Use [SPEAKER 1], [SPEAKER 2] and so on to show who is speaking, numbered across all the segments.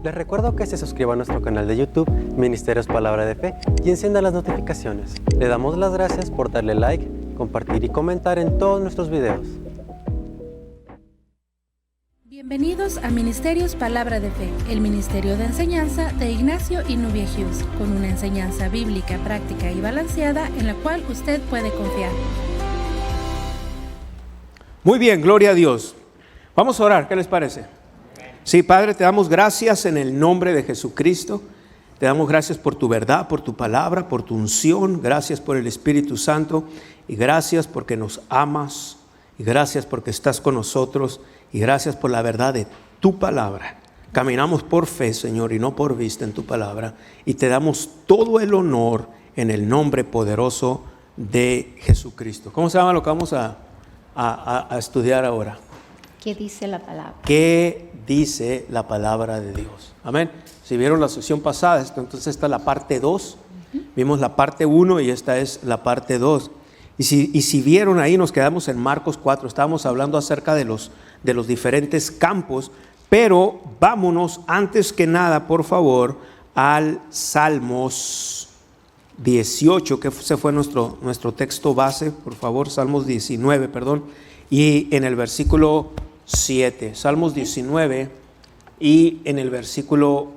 [SPEAKER 1] Les recuerdo que se suscriban a nuestro canal de YouTube, Ministerios Palabra de Fe, y enciendan las notificaciones. Le damos las gracias por darle like, compartir y comentar en todos nuestros videos.
[SPEAKER 2] Bienvenidos a Ministerios Palabra de Fe, el ministerio de enseñanza de Ignacio y Nubia Hughes, con una enseñanza bíblica, práctica y balanceada en la cual usted puede confiar.
[SPEAKER 3] Muy bien, gloria a Dios. Vamos a orar, ¿qué les parece? Sí, Padre, te damos gracias en el nombre de Jesucristo. Te damos gracias por tu verdad, por tu palabra, por tu unción. Gracias por el Espíritu Santo y gracias porque nos amas y gracias porque estás con nosotros y gracias por la verdad de tu palabra. Caminamos por fe, Señor, y no por vista en tu palabra, y te damos todo el honor en el nombre poderoso de Jesucristo. ¿Cómo se llama lo que vamos a estudiar ahora?
[SPEAKER 4] ¿Qué dice la palabra?
[SPEAKER 3] ¿Qué dice la palabra de Dios? Amén. Si vieron la sesión pasada, entonces esta es la parte 2. Vimos la parte 1 y esta es la parte 2. Y si vieron ahí, nos quedamos en Marcos 4. Estábamos hablando acerca de los diferentes campos. Pero vámonos antes que nada, por favor, al Salmos 18, que ese fue nuestro texto base. Por favor, Salmos 19, perdón. Y en el versículo 7, Salmos 19 y en el versículo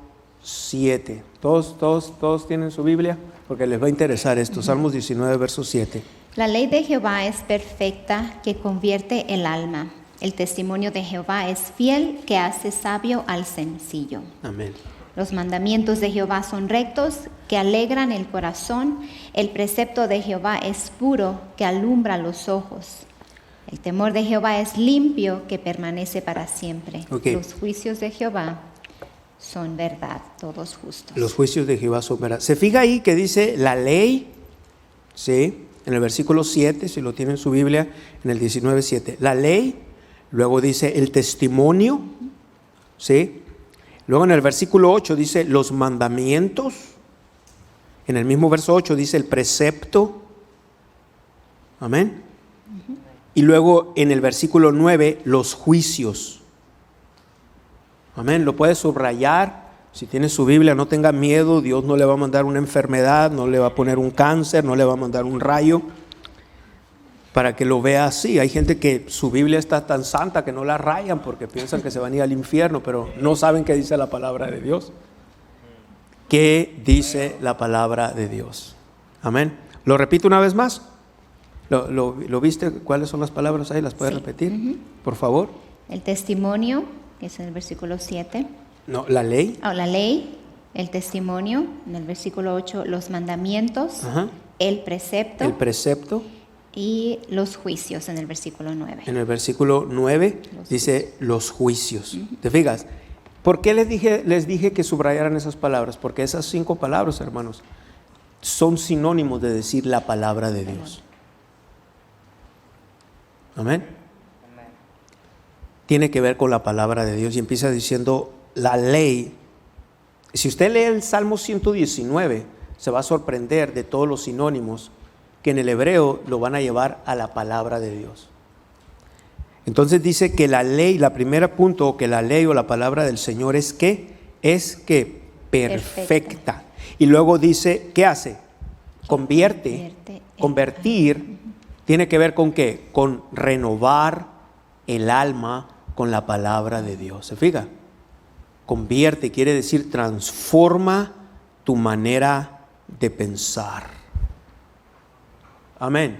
[SPEAKER 3] 7. ¿Todos tienen su Biblia? Porque les va a interesar esto. Salmos 19, verso 7.
[SPEAKER 4] La ley de Jehová es perfecta, que convierte el alma. El testimonio de Jehová es fiel, que hace sabio al sencillo.
[SPEAKER 3] Amén.
[SPEAKER 4] Los mandamientos de Jehová son rectos, que alegran el corazón. El precepto de Jehová es puro, que alumbra los ojos. El temor de Jehová es limpio, que permanece para siempre.
[SPEAKER 3] Okay.
[SPEAKER 4] Los juicios de Jehová son verdad, todos justos.
[SPEAKER 3] Los juicios de Jehová son verdad. Se fija ahí que dice la ley, ¿sí? En el versículo 7, si lo tiene en su Biblia, en el 19:7. La ley, luego dice el testimonio, ¿sí? Luego en el versículo 8 dice los mandamientos. En el mismo verso 8 dice el precepto. Amén. Y luego en el versículo 9, los juicios. Amén. Lo puede subrayar. Si tiene su Biblia, no tenga miedo. Dios no le va a mandar una enfermedad, no le va a poner un cáncer, no le va a mandar un rayo. Para que lo vea así. Hay gente que su Biblia está tan santa que no la rayan porque piensan que se van a ir al infierno, pero no saben qué dice la palabra de Dios. ¿Qué dice la palabra de Dios? Amén. Lo repito una vez más. ¿Lo viste? ¿Cuáles son las palabras ahí? ¿Las puedes repetir? Por favor.
[SPEAKER 4] El testimonio, que es en el versículo 7.
[SPEAKER 3] No, la ley.
[SPEAKER 4] La ley, el testimonio, en el versículo 8, los mandamientos,
[SPEAKER 3] Ajá.
[SPEAKER 4] El precepto.
[SPEAKER 3] El precepto.
[SPEAKER 4] Y los juicios, en el versículo 9.
[SPEAKER 3] En el versículo 9 dice los juicios. ¿Te fijas? ¿Por qué les dije que subrayaran esas palabras? Porque esas 5 palabras, hermanos, son sinónimos de decir la palabra de Dios. Amén. Tiene que ver con la palabra de Dios y empieza diciendo la ley. Si usted lee el Salmo 119, se va a sorprender de todos los sinónimos que en el hebreo lo van a llevar a la palabra de Dios. Entonces dice que la ley, la primera punto, que la ley o la palabra del Señor es ¿qué? Es que perfecta. Y luego dice, ¿qué hace? Convertir. ¿Tiene que ver con qué? Con renovar el alma con la palabra de Dios. ¿Se fija? Convierte, quiere decir transforma tu manera de pensar. Amén.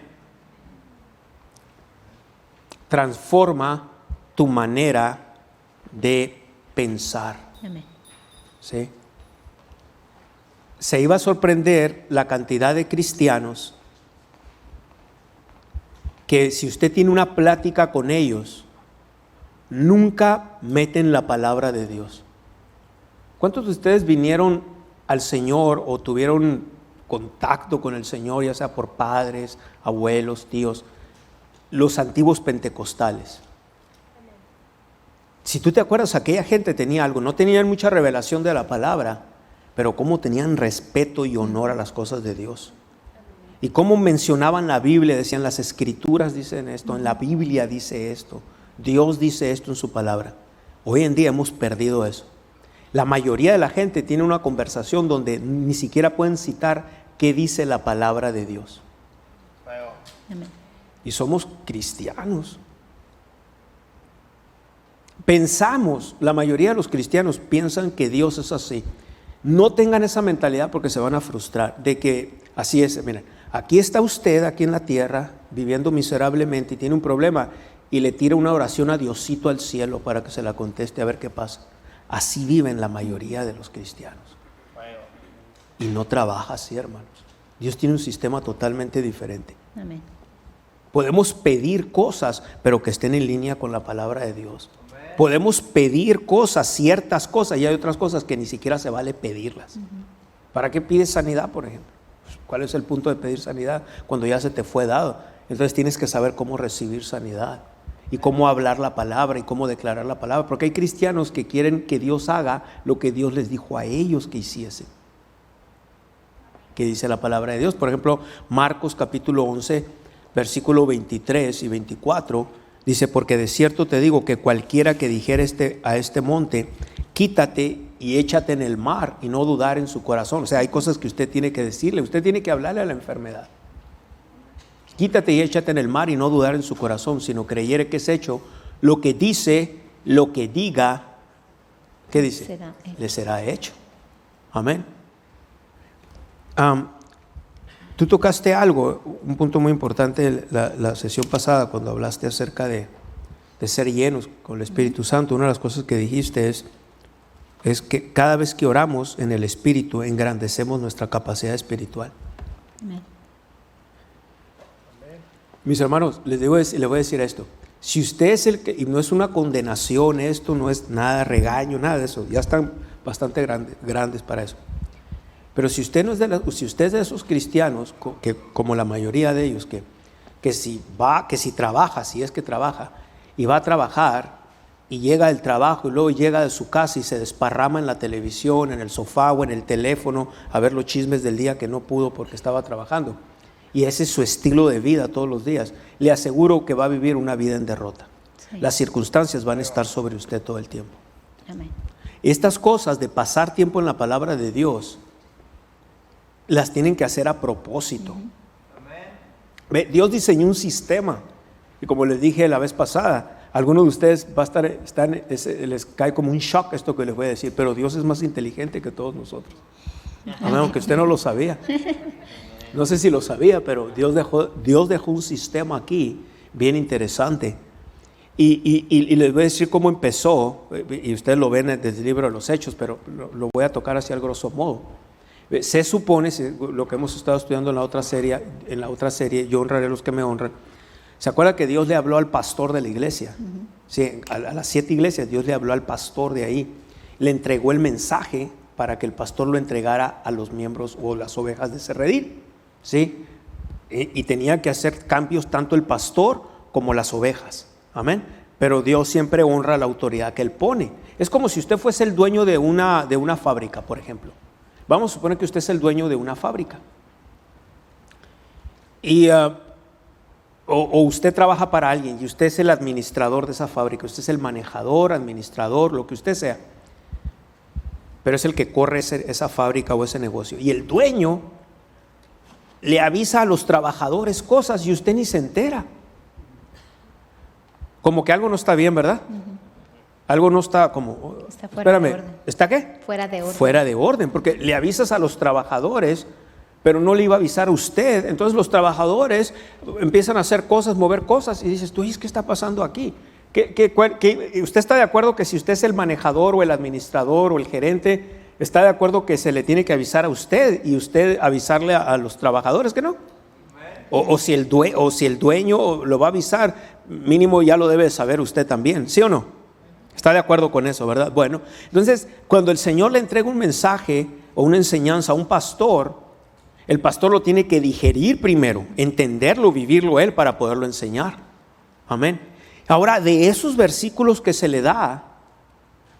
[SPEAKER 3] Transforma tu manera de pensar.
[SPEAKER 4] Amén.
[SPEAKER 3] ¿Sí? Se iba a sorprender la cantidad de cristianos que si usted tiene una plática con ellos, nunca meten la palabra de Dios. ¿Cuántos de ustedes vinieron al Señor o tuvieron contacto con el Señor, ya sea por padres, abuelos, tíos, los antiguos pentecostales? Si tú te acuerdas, aquella gente tenía algo, no tenían mucha revelación de la palabra, pero cómo tenían respeto y honor a las cosas de Dios. Y cómo mencionaban la Biblia, decían las Escrituras dicen esto, en la Biblia dice esto, Dios dice esto en su palabra. Hoy en día hemos perdido eso. La mayoría de la gente tiene una conversación donde ni siquiera pueden citar qué dice la palabra de Dios.
[SPEAKER 4] Amén.
[SPEAKER 3] Y somos cristianos. Pensamos, la mayoría de los cristianos piensan que Dios es así. No tengan esa mentalidad porque se van a frustrar de que así es. Miren, aquí está usted, aquí en la tierra, viviendo miserablemente y tiene un problema y le tira una oración a Diosito al cielo para que se la conteste a ver qué pasa. Así viven la mayoría de los cristianos. Y no trabaja así, hermanos. Dios tiene un sistema totalmente diferente.
[SPEAKER 4] Amén.
[SPEAKER 3] Podemos pedir cosas, pero que estén en línea con la palabra de Dios. Podemos pedir cosas, ciertas cosas, y hay otras cosas que ni siquiera se vale pedirlas. ¿Para qué pides sanidad, por ejemplo? ¿Cuál es el punto de pedir sanidad? Cuando ya se te fue dado. Entonces tienes que saber cómo recibir sanidad y cómo hablar la palabra y cómo declarar la palabra. Porque hay cristianos que quieren que Dios haga lo que Dios les dijo a ellos que hiciesen. ¿Qué dice la palabra de Dios? Por ejemplo, Marcos capítulo 11, versículo 23 y 24, dice, porque de cierto te digo que cualquiera que dijere a este monte, quítate y échate en el mar, y no dudar en su corazón. O sea, hay cosas que usted tiene que decirle, usted tiene que hablarle a la enfermedad. Quítate y échate en el mar y no dudar en su corazón, sino creyere que es hecho lo que dice, lo que diga, ¿qué dice? Le será hecho. Amén. Tú tocaste algo, un punto muy importante la sesión pasada cuando hablaste acerca de ser llenos con el Espíritu Santo. Una de las cosas que dijiste es que cada vez que oramos en el Espíritu engrandecemos nuestra capacidad espiritual.
[SPEAKER 4] Amén.
[SPEAKER 3] Mis hermanos, les voy a decir esto. Si usted es el que, y no es una condenación esto, no es nada regaño, nada de eso, ya están bastante grandes para eso. Pero si usted es de esos cristianos, que como la mayoría de ellos, que si trabaja, si es que trabaja, y va a trabajar, y llega del trabajo, y luego llega de su casa y se desparrama en la televisión, en el sofá o en el teléfono, a ver los chismes del día que no pudo porque estaba trabajando, y ese es su estilo de vida todos los días, le aseguro que va a vivir una vida en derrota. Sí. Las circunstancias van a estar sobre usted todo el tiempo.
[SPEAKER 4] Amén.
[SPEAKER 3] Estas cosas de pasar tiempo en la palabra de Dios, las tienen que hacer a propósito. Uh-huh. Dios diseñó un sistema, y como les dije la vez pasada, algunos de ustedes les cae como un shock esto que les voy a decir, pero Dios es más inteligente que todos nosotros. Amén, aunque usted no lo sabía. No sé si lo sabía, pero Dios dejó un sistema aquí bien interesante. Y les voy a decir cómo empezó, y ustedes lo ven desde el libro de los Hechos, pero lo voy a tocar así al grosso modo. Se supone, lo que hemos estado estudiando en la otra serie, yo honraré a los que me honran. ¿Se acuerda que Dios le habló al pastor de la iglesia? Uh-huh. Sí, a las 7 iglesias Dios le habló al pastor de ahí. Le entregó el mensaje para que el pastor lo entregara a los miembros o las ovejas de ese redil. ¿Sí? Y tenía que hacer cambios tanto el pastor como las ovejas. Amén. Pero Dios siempre honra la autoridad que Él pone. Es como si usted fuese el dueño de una fábrica, por ejemplo. Vamos a suponer que usted es el dueño de una fábrica. Y o usted trabaja para alguien y usted es el administrador de esa fábrica. Usted es el manejador, administrador, lo que usted sea. Pero es el que corre esa fábrica o ese negocio. Y el dueño le avisa a los trabajadores cosas y usted ni se entera. Como que algo no está bien, ¿verdad? Uh-huh. Algo no está como...
[SPEAKER 4] Está fuera de orden.
[SPEAKER 3] ¿Está qué?
[SPEAKER 4] Fuera de orden.
[SPEAKER 3] Fuera de orden, porque le avisas a los trabajadores, pero no le iba a avisar a usted. Entonces los trabajadores empiezan a hacer cosas, mover cosas, y dices, tú, ¿qué está pasando aquí? ¿Usted está de acuerdo que si usted es el manejador o el administrador o el gerente, está de acuerdo que se le tiene que avisar a usted y usted avisarle a los trabajadores, que no? O si el dueño lo va a avisar, mínimo ya lo debe saber usted también, ¿sí o no? Está de acuerdo con eso, ¿verdad? Bueno, entonces cuando el Señor le entrega un mensaje o una enseñanza a un pastor, el pastor lo tiene que digerir primero, entenderlo, vivirlo él para poderlo enseñar. Amén. Ahora, de esos versículos que se le da,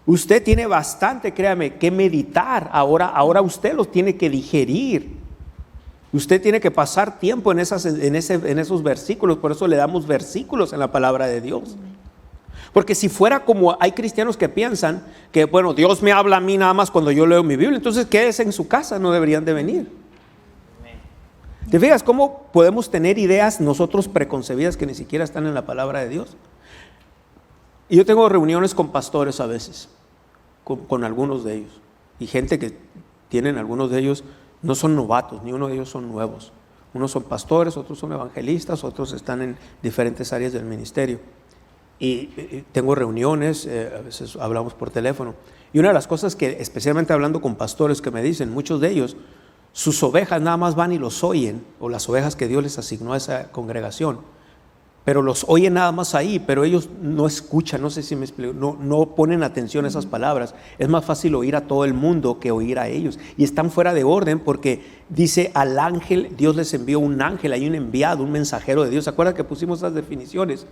[SPEAKER 3] usted tiene bastante, créame, que meditar. Ahora usted los tiene que digerir. Usted tiene que pasar tiempo en esos versículos, por eso le damos versículos en la palabra de Dios. Porque si fuera como hay cristianos que piensan que, bueno, Dios me habla a mí nada más cuando yo leo mi Biblia, entonces quédese en su casa, no deberían de venir. ¿Te fijas cómo podemos tener ideas nosotros preconcebidas que ni siquiera están en la palabra de Dios? Y yo tengo reuniones con pastores a veces, con algunos de ellos, y gente que tienen, algunos de ellos no son novatos, ni uno de ellos son nuevos. Unos son pastores, otros son evangelistas, otros están en diferentes áreas del ministerio. Y tengo reuniones, a veces hablamos por teléfono. Y una de las cosas que, especialmente hablando con pastores, que me dicen, muchos de ellos, sus ovejas nada más van y los oyen, o las ovejas que Dios les asignó a esa congregación, pero los oyen nada más ahí, pero ellos no escuchan, no sé si me explico, no ponen atención a esas palabras. Es más fácil oír a todo el mundo que oír a ellos. Y están fuera de orden porque dice al ángel, Dios les envió un ángel, hay un enviado, un mensajero de Dios. ¿Se acuerdan que pusimos esas definiciones?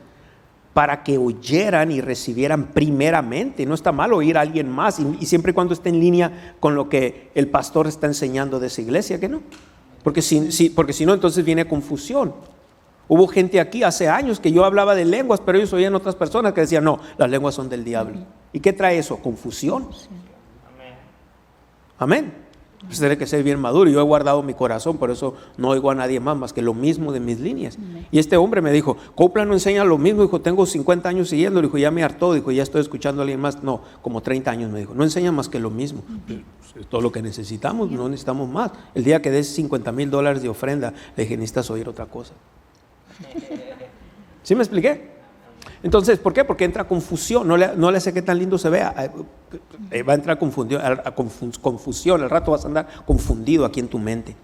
[SPEAKER 3] Para que oyeran y recibieran primeramente. No está mal oír a alguien más, y siempre y cuando esté en línea con lo que el pastor está enseñando de esa iglesia, ¿que no? Porque si no, entonces viene confusión. Hubo gente aquí hace años que yo hablaba de lenguas, pero ellos oían otras personas que decían, no, las lenguas son del diablo. ¿Y qué trae eso? Confusión. Amén. Pues tiene que ser bien maduro. Yo he guardado mi corazón, por eso no oigo a nadie más que lo mismo de mis líneas. Y este hombre me dijo, Copeland no enseña lo mismo. Dijo, tengo 50 años siguiendo. Dijo, ya me hartó. Dijo, ya estoy escuchando a alguien más. No, como 30 años me dijo, no enseña más que lo mismo. Pues, todo lo que necesitamos, no necesitamos más. El día que des $50,000 de ofrenda, le dije, necesitas oír otra cosa. ¿Sí me expliqué? Entonces, ¿por qué? Porque entra confusión. No le hace que tan lindo se vea. Va a entrar confusión. Al rato vas a andar confundido aquí en tu mente.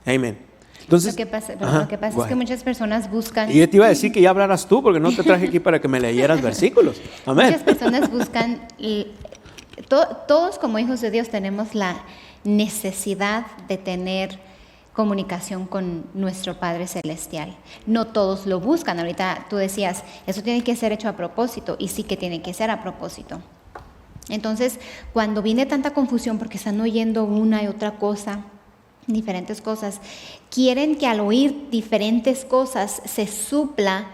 [SPEAKER 3] Amén. Entonces,
[SPEAKER 4] lo que pasa es que muchas personas buscan.
[SPEAKER 3] Y yo te iba a decir que ya hablaras tú, porque no te traje aquí para que me leyeras versículos. Amén.
[SPEAKER 4] Muchas personas buscan. Todos como hijos de Dios tenemos la necesidad de tener comunicación con nuestro Padre Celestial. No todos lo buscan. Ahorita tú decías, eso tiene que ser hecho a propósito, y sí que tiene que ser a propósito. Entonces, cuando viene tanta confusión porque están oyendo una y otra cosa, diferentes cosas, quieren que al oír diferentes cosas se supla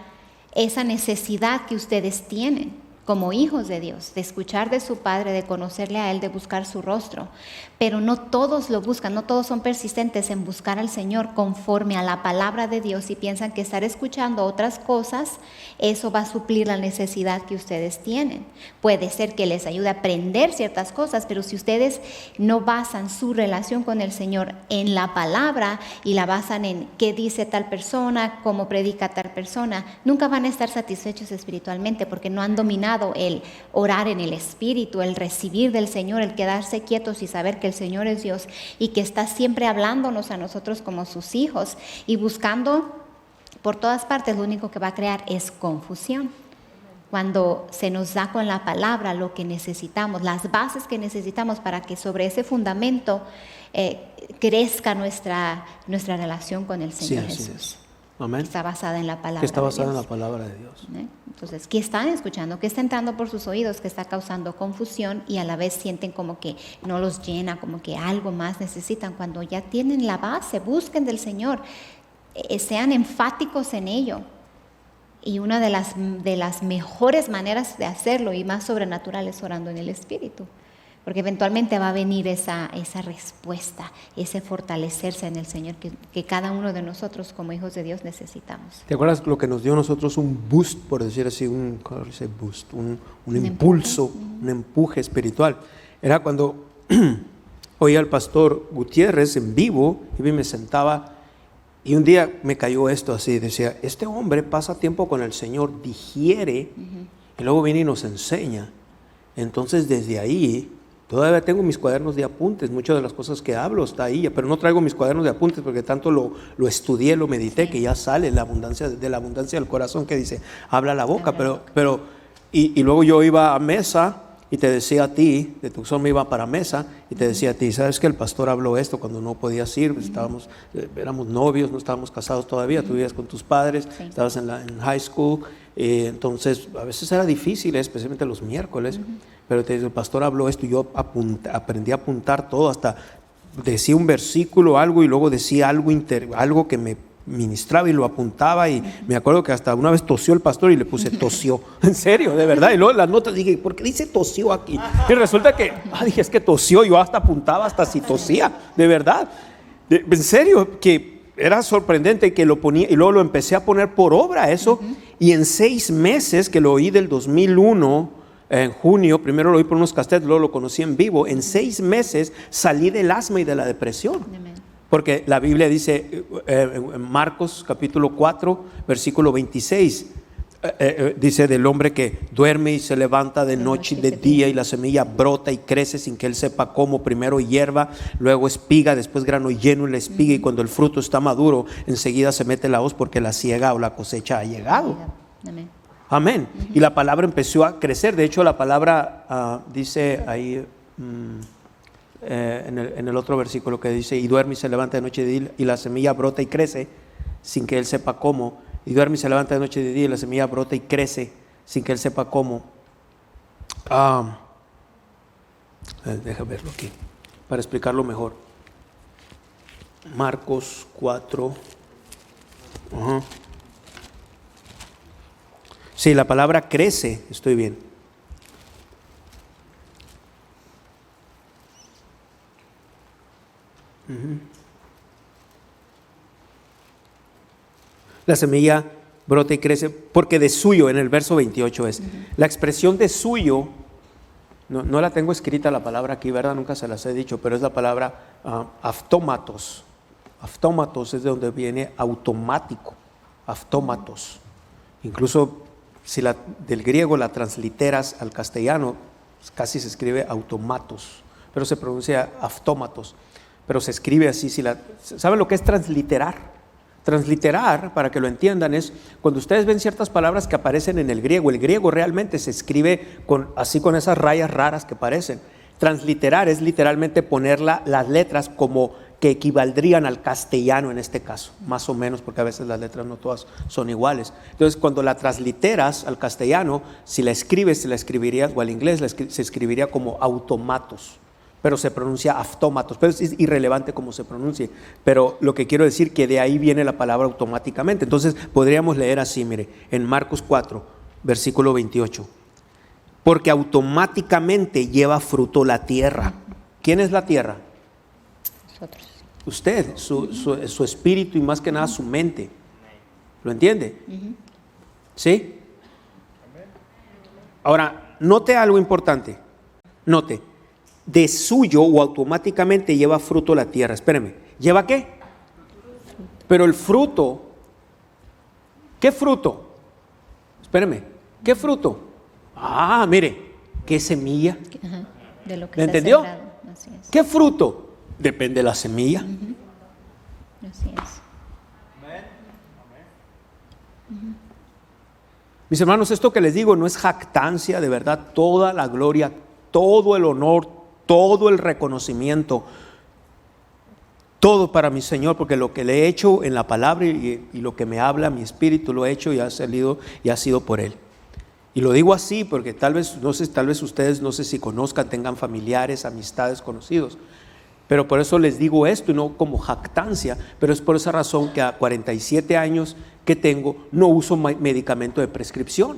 [SPEAKER 4] esa necesidad que ustedes tienen como hijos de Dios, de escuchar de su Padre, de conocerle a Él, de buscar su rostro. Pero no todos lo buscan, no todos son persistentes en buscar al Señor conforme a la palabra de Dios, y piensan que estar escuchando otras cosas, eso va a suplir la necesidad que ustedes tienen. Puede ser que les ayude a aprender ciertas cosas, pero si ustedes no basan su relación con el Señor en la palabra y la basan en qué dice tal persona, cómo predica tal persona, nunca van a estar satisfechos espiritualmente, porque no han dominado el orar en el Espíritu, el recibir del Señor, el quedarse quietos y saber que el Señor es Dios y que está siempre hablándonos a nosotros como sus hijos, y buscando por todas partes. Lo único que va a crear es confusión. Cuando se nos da con la palabra lo que necesitamos, las bases que necesitamos para que sobre ese fundamento crezca nuestra relación con el Señor Jesús.
[SPEAKER 3] Amén.
[SPEAKER 4] Está basada en la palabra.
[SPEAKER 3] Que está basada
[SPEAKER 4] de
[SPEAKER 3] en
[SPEAKER 4] Dios.
[SPEAKER 3] la palabra de Dios.
[SPEAKER 4] Entonces, ¿qué están escuchando? ¿Qué está entrando por sus oídos? ¿Qué está causando confusión? Y a la vez sienten como que no los llena, como que algo más necesitan. Cuando ya tienen la base, busquen del Señor, sean enfáticos en ello. Y una de las mejores maneras de hacerlo, y más sobrenatural, es orando en el Espíritu. Porque eventualmente va a venir esa respuesta, ese fortalecerse en el Señor que cada uno de nosotros como hijos de Dios necesitamos.
[SPEAKER 3] ¿Te acuerdas lo que nos dio a nosotros un boost, por decir así, un impulso, un empuje espiritual? Era cuando oía al pastor Gutiérrez en vivo, y me sentaba, y un día me cayó esto así, decía, este hombre pasa tiempo con el Señor, digiere, y luego viene y nos enseña. Entonces desde ahí, todavía tengo mis cuadernos de apuntes, muchas de las cosas que hablo está ahí, pero no traigo mis cuadernos de apuntes porque tanto lo estudié, lo medité, que ya sale de la abundancia del corazón, que dice, habla la boca. Y luego yo iba a mesa y te decía a ti, de Tucson me iba para mesa y te decía a ti, ¿sabes que el pastor habló esto cuando no podías ir? Éramos novios, no estábamos casados todavía, tú vivías con tus padres, estabas en high school, entonces a veces era difícil, especialmente los miércoles, pero te dice, el pastor habló esto, y yo aprendí a apuntar todo, hasta decía un versículo, algo, y luego decía algo que me ministraba y lo apuntaba, y me acuerdo que hasta una vez tosió el pastor y le puse tosió, en serio, de verdad. Y luego en las notas dije, ¿por qué dice tosió aquí? Y resulta que, dije, es que tosió. Yo hasta apuntaba hasta si tosía, de verdad. En serio, que era sorprendente que lo ponía, y luego lo empecé a poner por obra eso. Y en 6 meses que lo oí del 2001, en junio, primero lo oí por unos cassettes, luego lo conocí en vivo. En 6 meses salí del asma y de la depresión.
[SPEAKER 4] Amén.
[SPEAKER 3] Porque la Biblia dice en Marcos capítulo 4, versículo 26, dice del hombre que duerme y se levanta de noche y de día, y la semilla brota y crece sin que él sepa cómo. Primero hierba, luego espiga, después grano lleno y la espiga, y cuando el fruto está maduro, enseguida se mete la hoz porque la siega o la cosecha ha llegado.
[SPEAKER 4] Amén.
[SPEAKER 3] Amén. Y la palabra empezó a crecer. De hecho, la palabra dice ahí en el otro versículo que dice, y duerme y se levanta de noche y de día, y la semilla brota y crece sin que él sepa cómo. Y duerme y se levanta de noche y de día, y la semilla brota y crece sin que él sepa cómo. Deja verlo aquí para explicarlo mejor. Marcos 4. Sí, la palabra crece, estoy bien. La semilla brota y crece porque de suyo, en el verso 28 es. La expresión de suyo, no la tengo escrita la palabra aquí, ¿verdad? Nunca se las he dicho, pero es la palabra autómatos. Autómatos es de donde viene automático, autómatos. Incluso si del griego la transliteras al castellano, casi se escribe automatos, pero se pronuncia autómatos, pero se escribe así. ¿Saben lo que es transliterar? Transliterar, para que lo entiendan, es cuando ustedes ven ciertas palabras que aparecen en el griego. El griego realmente se escribe así con esas rayas raras que aparecen. Transliterar es literalmente poner las letras como que equivaldrían al castellano en este caso, más o menos, porque a veces las letras no todas son iguales. Entonces, cuando la transliteras al castellano, si la escribes, se la escribiría, o al inglés se escribiría como automatos, pero se pronuncia autómatos, pero es irrelevante cómo se pronuncie. Pero lo que quiero decir que de ahí viene la palabra automáticamente. Entonces podríamos leer así, mire, en Marcos 4, versículo 28. Porque automáticamente lleva fruto la tierra. ¿Quién es la tierra?
[SPEAKER 4] Nosotros.
[SPEAKER 3] Usted, su espíritu y más que nada su mente. ¿Lo entiende? ¿Sí? Ahora, note algo importante. Note. De suyo o automáticamente lleva fruto la tierra. Espéreme, ¿lleva qué? Pero el fruto, ¿qué fruto? Espéreme, ¿qué fruto? Mire, ¿qué semilla?
[SPEAKER 4] Ajá, de lo que
[SPEAKER 3] ¿Le
[SPEAKER 4] está
[SPEAKER 3] entendió?
[SPEAKER 4] sembrado. Así es.
[SPEAKER 3] ¿Qué fruto? Depende de la semilla.
[SPEAKER 4] Así es.
[SPEAKER 3] Mis hermanos, esto que les digo no es jactancia, de verdad. Toda la gloria, todo el honor, todo el reconocimiento, todo para mi Señor, porque lo que le he hecho en la palabra y lo que me habla mi espíritu lo he hecho y ha salido y ha sido por Él. Y lo digo así porque tal vez ustedes no sé si conozcan, tengan familiares, amistades, conocidos, pero por eso les digo esto y no como jactancia, pero es por esa razón que a 47 años que tengo no uso medicamento de prescripción,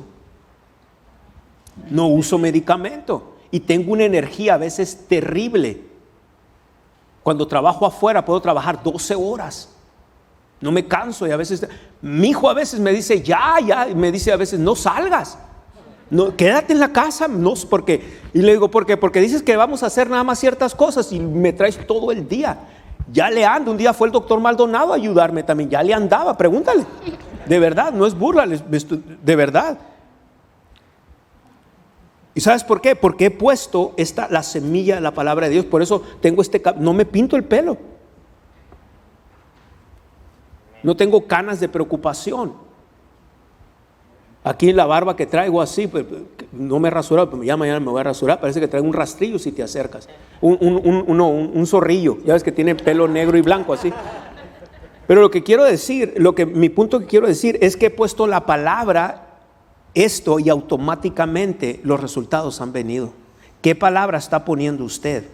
[SPEAKER 3] no uso medicamento. Y tengo una energía a veces terrible. Cuando trabajo afuera puedo trabajar 12 horas. No me canso y a veces, mi hijo a veces me dice, ya, y me dice a veces, no salgas. No, quédate en la casa. No, y le digo, ¿por qué? Porque dices que vamos a hacer nada más ciertas cosas y me traes todo el día. Ya le ando. Un día fue el doctor Maldonado a ayudarme también. Ya le andaba, pregúntale. De verdad, no es burla, de verdad. ¿Y sabes por qué? Porque he puesto la semilla de la palabra de Dios. Por eso tengo no me pinto el pelo. No tengo canas de preocupación. Aquí la barba que traigo así, pues, no me he rasurado, pero ya mañana me voy a rasurar. Parece que traigo un rastrillo si te acercas. Un zorrillo. Ya ves que tiene pelo negro y blanco así. Pero lo que quiero decir, mi punto que quiero decir es que he puesto la palabra esto y automáticamente los resultados han venido. ¿Qué palabra está poniendo usted?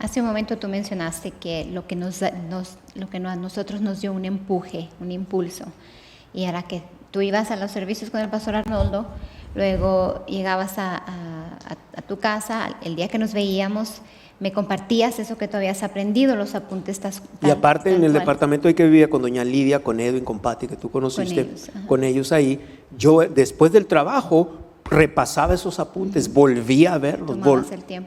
[SPEAKER 4] Hace un momento tú mencionaste que lo que a nosotros nos dio un empuje, un impulso, y era que tú ibas a los servicios con el pastor Arnoldo, luego llegabas a tu casa, el día que nos veíamos, me compartías eso que tú habías aprendido, los apuntes.
[SPEAKER 3] Y aparte en el departamento ahí que vivía con doña Lidia, con Edwin, con Pati, que tú conociste, con ellos ahí, yo después del trabajo repasaba esos apuntes, volvía a verlos,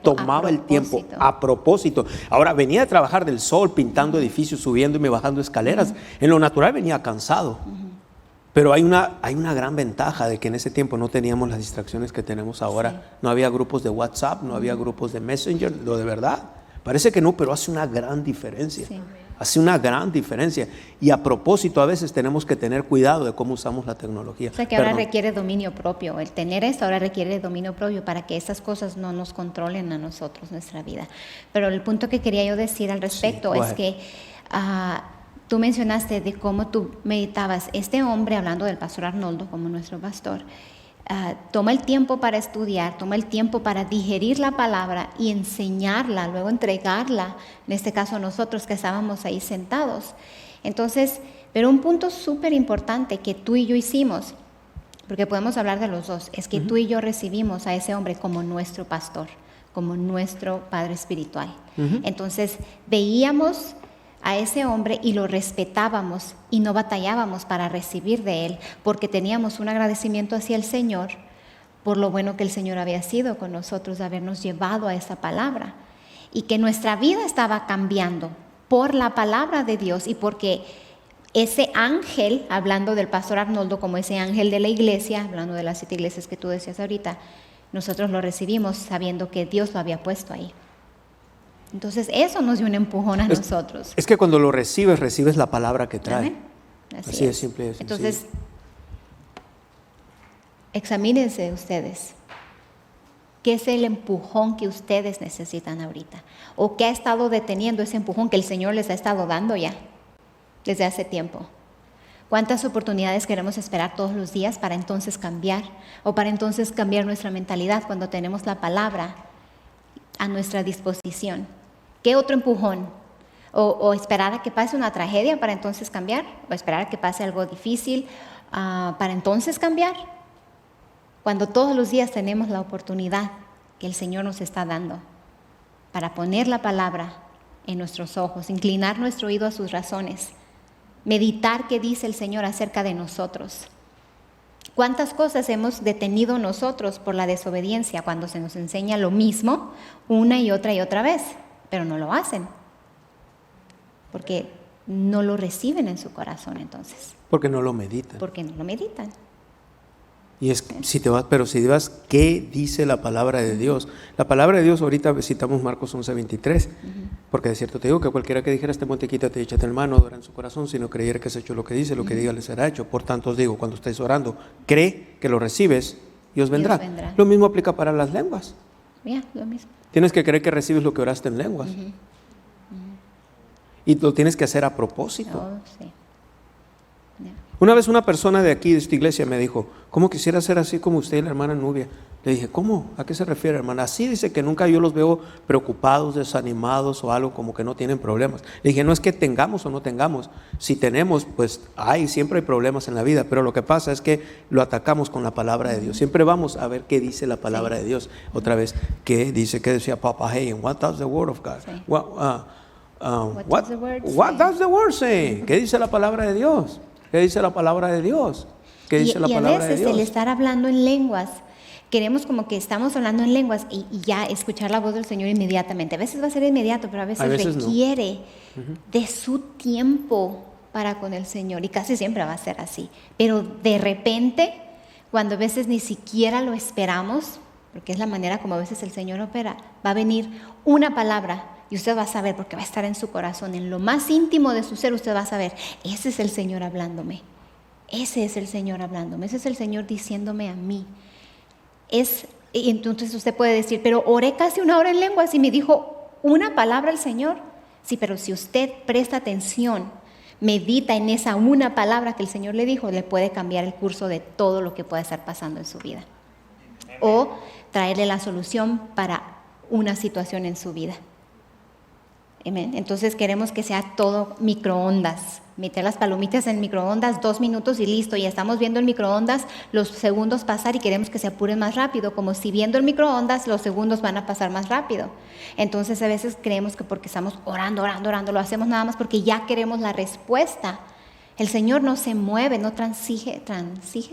[SPEAKER 3] tomaba el tiempo a propósito. Ahora venía a trabajar del sol, pintando edificios, subiendo y bajando escaleras. En lo natural venía cansado. Pero hay una gran ventaja de que en ese tiempo no teníamos las distracciones que tenemos ahora. Sí. No había grupos de WhatsApp, no había grupos de Messenger, lo de verdad. Parece que no, pero hace una gran diferencia. Sí. Hace una gran diferencia. Y a propósito, a veces tenemos que tener cuidado de cómo usamos la tecnología.
[SPEAKER 4] O sea que ahora requiere dominio propio. El tener esto ahora requiere dominio propio para que esas cosas no nos controlen a nosotros, nuestra vida. Pero el punto que quería yo decir al respecto es que tú mencionaste de cómo tú meditabas. Este hombre, hablando del pastor Arnoldo como nuestro pastor, toma el tiempo para estudiar, toma el tiempo para digerir la palabra y enseñarla, luego entregarla, en este caso nosotros que estábamos ahí sentados. Entonces, pero un punto súper importante que tú y yo hicimos, porque podemos hablar de los dos, es que tú y yo recibimos a ese hombre como nuestro pastor, como nuestro padre espiritual. Entonces, veíamos a ese hombre y lo respetábamos y no batallábamos para recibir de él, porque teníamos un agradecimiento hacia el Señor por lo bueno que el Señor había sido con nosotros, de habernos llevado a esa palabra, y que nuestra vida estaba cambiando por la palabra de Dios, y porque ese ángel, hablando del pastor Arnoldo como ese ángel de la iglesia, hablando de las 7 iglesias que tú decías ahorita, nosotros lo recibimos sabiendo que Dios lo había puesto ahí. Entonces eso nos dio un empujón a nosotros. Es
[SPEAKER 3] que cuando lo recibes la palabra que trae. Así es simple.
[SPEAKER 4] Entonces, examínense ustedes. ¿Qué es el empujón que ustedes necesitan ahorita? ¿O qué ha estado deteniendo ese empujón que el Señor les ha estado dando ya desde hace tiempo? ¿Cuántas oportunidades queremos esperar todos los días para entonces cambiar? O para entonces cambiar nuestra mentalidad cuando tenemos la palabra a nuestra disposición. ¿Qué otro empujón? O esperar a que pase una tragedia para entonces cambiar, o esperar a que pase algo difícil para entonces cambiar, cuando todos los días tenemos la oportunidad que el Señor nos está dando para poner la palabra en nuestros ojos, inclinar nuestro oído a sus razones, meditar qué dice el Señor acerca de nosotros. ¿Cuántas cosas hemos detenido nosotros por la desobediencia cuando se nos enseña lo mismo una y otra vez? Pero no lo hacen, porque no lo reciben en su corazón entonces.
[SPEAKER 3] Porque no lo meditan.
[SPEAKER 4] Porque no lo meditan.
[SPEAKER 3] Y es, si te vas, ¿qué dice la palabra de Dios? La palabra de Dios, ahorita citamos Marcos 11:23, porque de cierto te digo que cualquiera que dijera este monte quítate y échate en mano, adora en su corazón, si no creyera que has hecho lo que dice, lo que diga le será hecho. Por tanto os digo, cuando estés orando, cree que lo recibes y os vendrá. Lo mismo aplica para las lenguas.
[SPEAKER 4] Lo mismo.
[SPEAKER 3] Tienes que creer que recibes lo que oraste en lenguas. Y lo tienes que hacer a propósito. Una vez una persona de aquí, de esta iglesia, me dijo, ¿cómo quisiera ser así como usted y la hermana Nubia? Le dije, ¿cómo? ¿A qué se refiere, hermana? Así dice que nunca yo los veo preocupados, desanimados o algo, como que no tienen problemas. Le dije, no es que tengamos o no tengamos. Si tenemos, pues siempre hay problemas en la vida, pero lo que pasa es que lo atacamos con la palabra de Dios. Siempre vamos a ver qué dice la palabra de Dios. Otra vez, ¿qué decía Papa Hagen? What does the word of God? What does the word say? ¿Qué dice la palabra de Dios? ¿Qué dice la palabra de Dios? ¿Qué dice la palabra de Dios?
[SPEAKER 4] Y a veces el estar hablando en lenguas, queremos como que estamos hablando en lenguas y ya escuchar la voz del Señor inmediatamente. A veces va a ser inmediato, pero a veces requiere de su tiempo para con el Señor, y casi siempre va a ser así. Pero de repente, cuando a veces ni siquiera lo esperamos, porque es la manera como a veces el Señor opera, va a venir una palabra y usted va a saber, porque va a estar en su corazón, en lo más íntimo de su ser, usted va a saber, ese es el Señor hablándome. Ese es el Señor hablándome, ese es el Señor diciéndome a mí. Y entonces usted puede decir, pero oré casi 1 hora en lenguas y me dijo una palabra el Señor. Sí, pero si usted presta atención, medita en esa una palabra que el Señor le dijo, le puede cambiar el curso de todo lo que pueda estar pasando en su vida. O traerle la solución para una situación en su vida. Amén. Entonces queremos que sea todo microondas. Meter las palomitas en microondas 2 minutos y listo. Y estamos viendo el microondas los segundos pasar y queremos que se apuren más rápido. Como si viendo el microondas los segundos van a pasar más rápido. Entonces a veces creemos que porque estamos orando, lo hacemos nada más porque ya queremos la respuesta. El Señor no se mueve, no transige,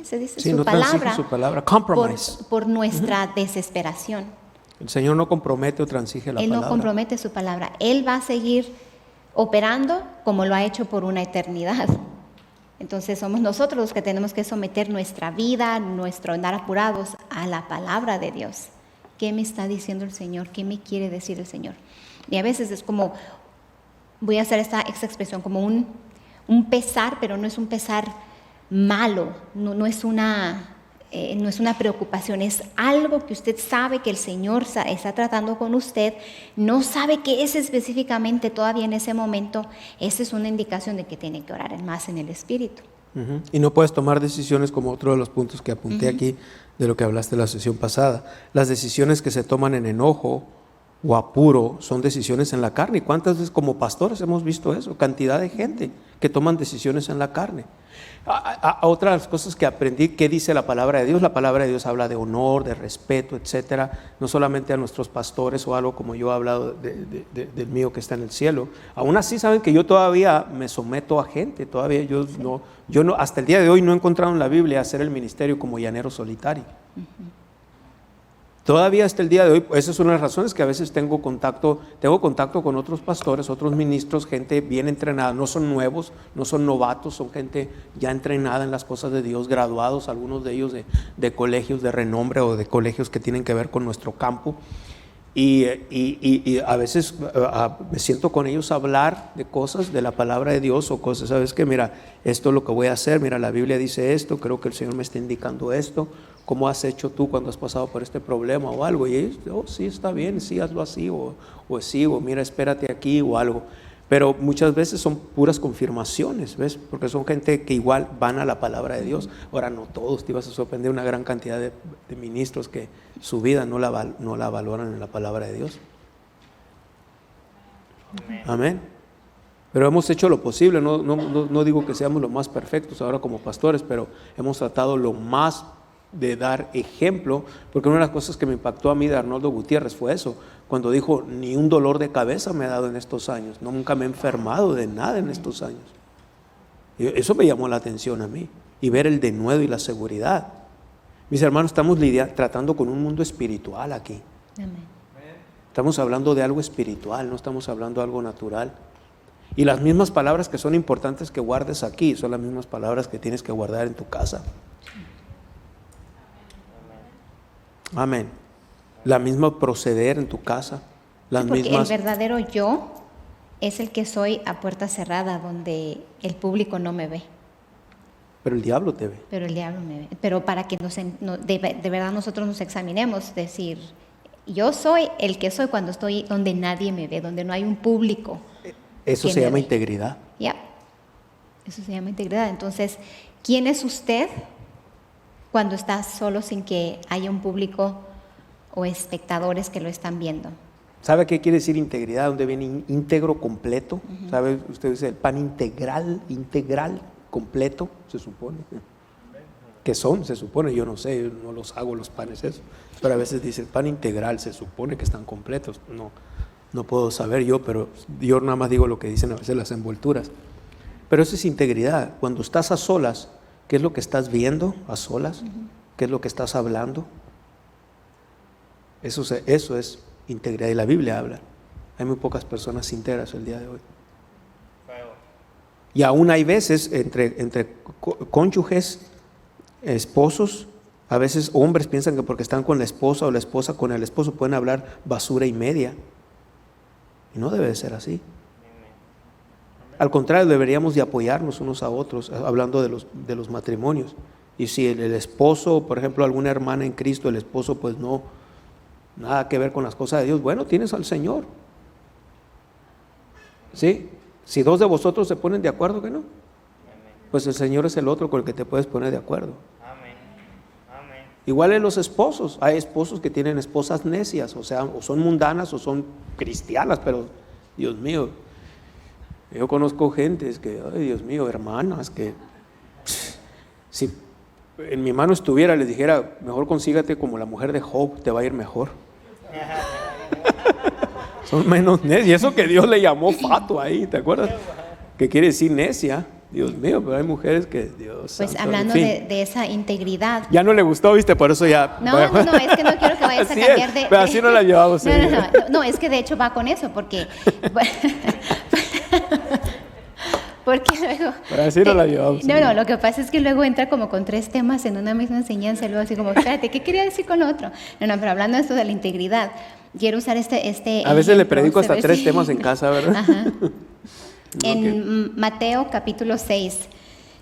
[SPEAKER 4] se dice
[SPEAKER 3] Sí,
[SPEAKER 4] su
[SPEAKER 3] no
[SPEAKER 4] palabra,
[SPEAKER 3] transige su palabra. Compromise.
[SPEAKER 4] por nuestra desesperación.
[SPEAKER 3] El Señor no compromete o transige la
[SPEAKER 4] Él
[SPEAKER 3] palabra.
[SPEAKER 4] no compromete su palabra. Él va a seguir operando como lo ha hecho por una eternidad. Entonces somos nosotros los que tenemos que someter nuestra vida, nuestro andar apurados a la palabra de Dios. ¿Qué me está diciendo el Señor? ¿Qué me quiere decir el Señor? Y a veces es como, voy a hacer esta expresión, como un pesar, pero no es un pesar malo, no es una preocupación, es algo que usted sabe que el Señor está tratando con usted, no sabe qué es específicamente todavía en ese momento. Esa es una indicación de que tiene que orar más en el Espíritu.
[SPEAKER 3] Uh-huh. Y no puedes tomar decisiones como otro de los puntos que apunté aquí de lo que hablaste la sesión pasada. Las decisiones que se toman en enojo o apuro son decisiones en la carne. ¿Y cuántas veces como pastores hemos visto eso? Cantidad de gente que toman decisiones en la carne. Otra de las cosas que aprendí, ¿qué dice la palabra de Dios? La palabra de Dios habla de honor, de respeto, etcétera. No solamente a nuestros pastores o algo como yo he hablado del mío que está en el cielo. Aún así saben que yo todavía me someto a gente. Todavía yo no, hasta el día de hoy no he encontrado en la Biblia hacer el ministerio como llanero solitario. Todavía hasta el día de hoy, esa es una de las razones que a veces tengo contacto con otros pastores, otros ministros, gente bien entrenada, no son nuevos, no son novatos, son gente ya entrenada en las cosas de Dios, graduados, algunos de ellos de colegios de renombre o de colegios que tienen que ver con nuestro campo. Y a veces me siento con ellos a hablar de cosas de la palabra de Dios o cosas, ¿sabes qué? Mira, esto es lo que voy a hacer, mira, la Biblia dice esto, creo que el Señor me está indicando esto. ¿Cómo has hecho tú cuando has pasado por este problema o algo? Y ellos, sí, está bien, sí, hazlo así, o sí, o mira, espérate aquí o algo. Pero muchas veces son puras confirmaciones, ¿ves? Porque son gente que igual van a la palabra de Dios. Ahora, no todos, te ibas a sorprender una gran cantidad de ministros que su vida no la valoran en la palabra de Dios. Amén. Pero hemos hecho lo posible, no digo que seamos los más perfectos ahora como pastores, pero hemos tratado lo más de dar ejemplo, porque una de las cosas que me impactó a mí de Arnoldo Gutiérrez fue eso, cuando dijo, ni un dolor de cabeza me ha dado en estos años, nunca me he enfermado de nada en estos años. Y eso me llamó la atención a mí, y ver el denuedo y la seguridad. Mis hermanos, estamos tratando con un mundo espiritual aquí.
[SPEAKER 4] Amén.
[SPEAKER 3] Estamos hablando de algo espiritual, no estamos hablando de algo natural. Y las mismas palabras que son importantes que guardes aquí, son las mismas palabras que tienes que guardar en tu casa. Amén. La misma proceder en tu casa.
[SPEAKER 4] Porque el verdadero yo es el que soy a puerta cerrada, donde el público no me ve.
[SPEAKER 3] Pero el diablo te ve.
[SPEAKER 4] Pero el diablo me ve. Pero para que de verdad nosotros nos examinemos, decir, yo soy el que soy cuando estoy donde nadie me ve, donde no hay un público.
[SPEAKER 3] Eso se llama integridad.
[SPEAKER 4] Ya. Eso se llama integridad. Entonces, ¿quién es usted cuando está solo sin que haya un público o espectadores que lo están viendo?
[SPEAKER 3] ¿Sabe qué quiere decir integridad? Donde viene íntegro completo. ¿Sabe? Usted dice el pan integral completo, se supone. ¿Qué son? Se supone, yo no sé, no los hago los panes esos. Pero a veces dice el pan integral, se supone que están completos. No puedo saber yo, pero yo nada más digo lo que dicen a veces las envolturas. Pero eso es integridad. Cuando estás a solas, ¿qué es lo que estás viendo a solas? ¿Qué es lo que estás hablando? Eso es integridad. Y la Biblia habla. Hay muy pocas personas íntegras el día de hoy. Y aún hay veces entre cónyuges, esposos, a veces hombres piensan que porque están con la esposa o la esposa con el esposo pueden hablar basura y media. Y no debe de ser así. Al contrario, deberíamos de apoyarnos unos a otros, hablando de los matrimonios. Y si el esposo, por ejemplo, alguna hermana en Cristo, el esposo pues no, nada que ver con las cosas de Dios, bueno, tienes al Señor. ¿Sí? Si dos de vosotros se ponen de acuerdo, que no, pues el Señor es el otro con el que te puedes poner de acuerdo. Igual en los esposos, hay esposos que tienen esposas necias, o sea, o son mundanas o son cristianas, pero Dios mío. Yo conozco gentes que, ay Dios mío, hermanas, que si en mi mano estuviera, les dijera, mejor consígate como la mujer de Job, te va a ir mejor. Son menos necias. Y eso que Dios le llamó fato ahí, ¿te acuerdas? ¿Qué quiere decir necia? Dios mío, pero hay mujeres que, Dios
[SPEAKER 4] Pues
[SPEAKER 3] santo,
[SPEAKER 4] hablando
[SPEAKER 3] en fin.
[SPEAKER 4] de esa integridad.
[SPEAKER 3] Ya no le gustó, ¿viste? Por eso ya...
[SPEAKER 4] No, es que no quiero que vayas a
[SPEAKER 3] Así
[SPEAKER 4] cambiar
[SPEAKER 3] es, pero así no la llevamos.
[SPEAKER 4] No, es que de hecho va con eso, porque luego...
[SPEAKER 3] Pero así no la llevamos.
[SPEAKER 4] No, lo que pasa es que luego entra como con 3 temas en una misma enseñanza, y luego así como, espérate, ¿qué quería decir con lo otro? No, pero hablando de esto de la integridad, quiero usar este
[SPEAKER 3] A veces le
[SPEAKER 4] ejemplo,
[SPEAKER 3] predico hasta
[SPEAKER 4] a ver
[SPEAKER 3] 3
[SPEAKER 4] si-
[SPEAKER 3] temas en casa, ¿verdad?
[SPEAKER 4] Ajá.
[SPEAKER 3] Okay.
[SPEAKER 4] En Mateo capítulo 6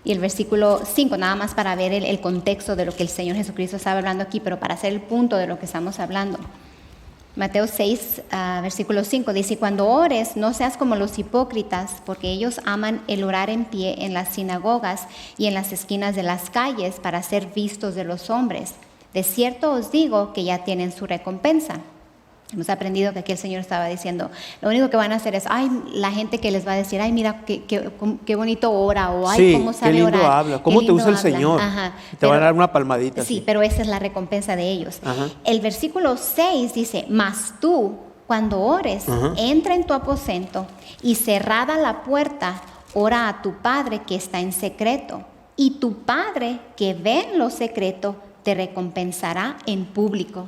[SPEAKER 4] y el versículo 5, nada más para ver el contexto de lo que el Señor Jesucristo estaba hablando aquí, pero para hacer el punto de lo que estamos hablando. Mateo 6, versículo 5 dice, cuando ores, no seas como los hipócritas, porque ellos aman el orar en pie en las sinagogas y en las esquinas de las calles para ser vistos de los hombres. De cierto os digo que ya tienen su recompensa. Hemos aprendido que aquí el Señor estaba diciendo, lo único que van a hacer es, ay, la gente que les va a decir, ay, mira, qué bonito ora, o ay,
[SPEAKER 3] Sí,
[SPEAKER 4] cómo sabe
[SPEAKER 3] qué lindo
[SPEAKER 4] orar.
[SPEAKER 3] habla, cómo
[SPEAKER 4] qué
[SPEAKER 3] te
[SPEAKER 4] lindo
[SPEAKER 3] usa el
[SPEAKER 4] habla.
[SPEAKER 3] Señor.
[SPEAKER 4] Ajá,
[SPEAKER 3] Te van a
[SPEAKER 4] pero-
[SPEAKER 3] dar una palmadita.
[SPEAKER 4] Sí,
[SPEAKER 3] así.
[SPEAKER 4] pero esa es la recompensa de ellos.
[SPEAKER 3] Ajá.
[SPEAKER 4] El versículo 6 dice, mas tú, cuando ores,
[SPEAKER 3] Ajá.
[SPEAKER 4] entra en tu aposento y cerrada la puerta, ora a tu Padre que está en secreto. Y tu Padre que ve en lo secreto te recompensará en público.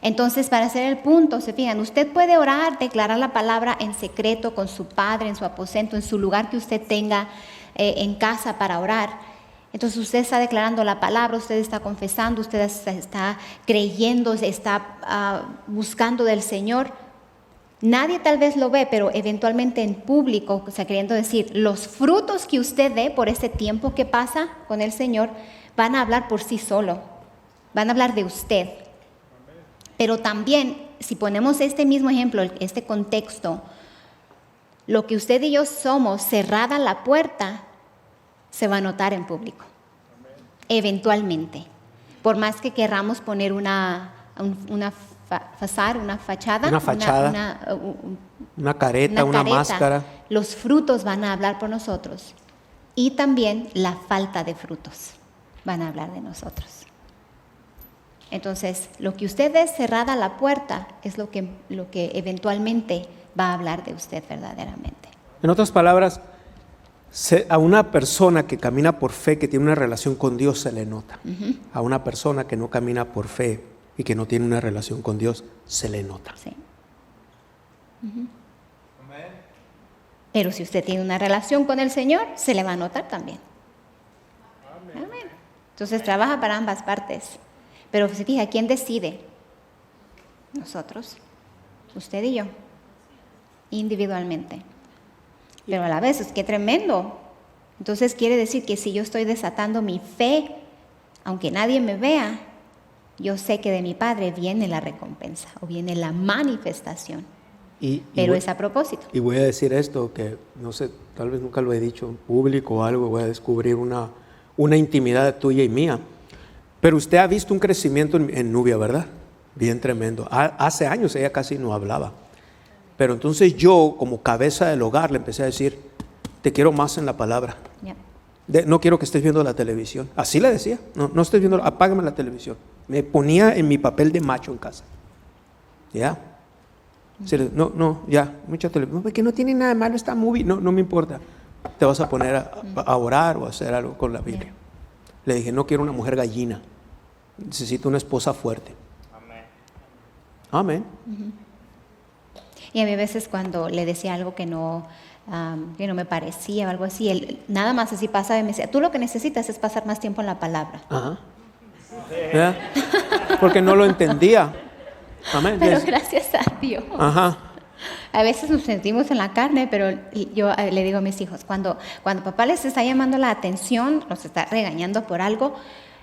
[SPEAKER 4] Entonces, para hacer el punto, se fijan, usted puede orar, declarar la palabra en secreto con su Padre, en su aposento, en su lugar que usted tenga en casa para orar. Entonces usted está declarando la palabra, usted está confesando, usted está creyendo, está buscando del Señor. Nadie tal vez lo ve, pero eventualmente en público, o sea, queriendo decir, los frutos que usted dé por ese tiempo que pasa con el Señor van a hablar por sí solo, van a hablar de usted. Pero también, si ponemos este mismo ejemplo, este contexto, lo que usted y yo somos, cerrada la puerta, se va a notar en público. Eventualmente. Por más que querramos poner una fachada,
[SPEAKER 3] Una careta, una máscara.
[SPEAKER 4] Los frutos van a hablar por nosotros. Y también la falta de frutos van a hablar de nosotros. Entonces, lo que usted ve cerrada la puerta es lo que eventualmente va a hablar de usted verdaderamente.
[SPEAKER 3] En otras palabras, a una persona que camina por fe, que tiene una relación con Dios, se le nota.
[SPEAKER 4] Uh-huh.
[SPEAKER 3] A una persona que no camina por fe y que no tiene una relación con Dios, se le nota.
[SPEAKER 4] Sí. Uh-huh. Pero si usted tiene una relación con el Señor, se le va a notar también. Amén. Entonces trabaja para ambas partes. Pero se fija, ¿quién decide? Nosotros, usted y yo, individualmente. Pero a la vez, es que tremendo. Entonces quiere decir que si yo estoy desatando mi fe, aunque nadie me vea, yo sé que de mi Padre viene la recompensa o viene la manifestación. Pero es a propósito.
[SPEAKER 3] Y voy a decir esto, que no sé, tal vez nunca lo he dicho en público o algo, voy a descubrir una intimidad tuya y mía. Pero usted ha visto un crecimiento en Nubia, ¿verdad? Bien tremendo. Hace años ella casi no hablaba. Pero entonces yo, como cabeza del hogar, le empecé a decir, te quiero más en la palabra.
[SPEAKER 4] Yeah.
[SPEAKER 3] No quiero que estés viendo la televisión. Así le decía, no estés viendo, apágame la televisión. Me ponía en mi papel de macho en casa. ¿Ya? Ya, mucha televisión. Porque no tiene nada de malo esta movie. No me importa. Te vas a poner a orar o a hacer algo con la Biblia.
[SPEAKER 4] Yeah.
[SPEAKER 3] Le dije, no quiero una mujer gallina. Necesito una esposa fuerte. Amén.
[SPEAKER 4] Uh-huh. Y a mí a veces cuando le decía algo que no me parecía o algo así, él nada más así pasaba y me decía, tú lo que necesitas es pasar más tiempo en la palabra.
[SPEAKER 3] Ajá. ¿Ya? Porque no lo entendía. Amén.
[SPEAKER 4] Pero gracias a Dios.
[SPEAKER 3] Ajá.
[SPEAKER 4] A veces nos sentimos en la carne, pero yo le digo a mis hijos, cuando papá les está llamando la atención, los está regañando por algo,